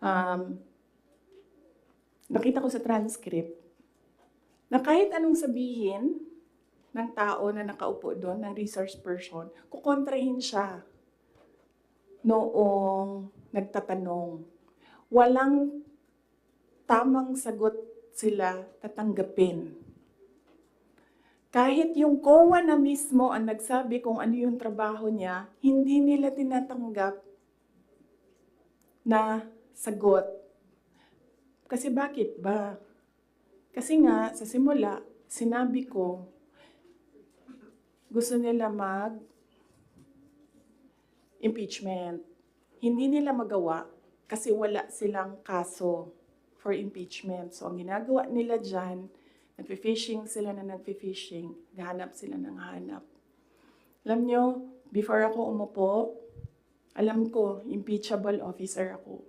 um, nakita ko sa transcript na kahit anong sabihin ng tao na nakaupo doon, ng resource person, kukontrahin siya noong nagtatanong. Walang tamang sagot sila tatanggapin. Kahit yung COA na mismo ang nagsabi kung ano yung trabaho niya, hindi nila tinatanggap na sagot. Kasi bakit ba? Kasi nga, sa simula, sinabi ko, gusto nila mag-impeachment. Hindi nila magawa kasi wala silang kaso for impeachment. So, ang ginagawa nila dyan, nagfi-fishing sila na nagfi-fishing, gahanap sila ng hanap. Alam nyo, before ako umupo, alam ko, impeachable officer ako.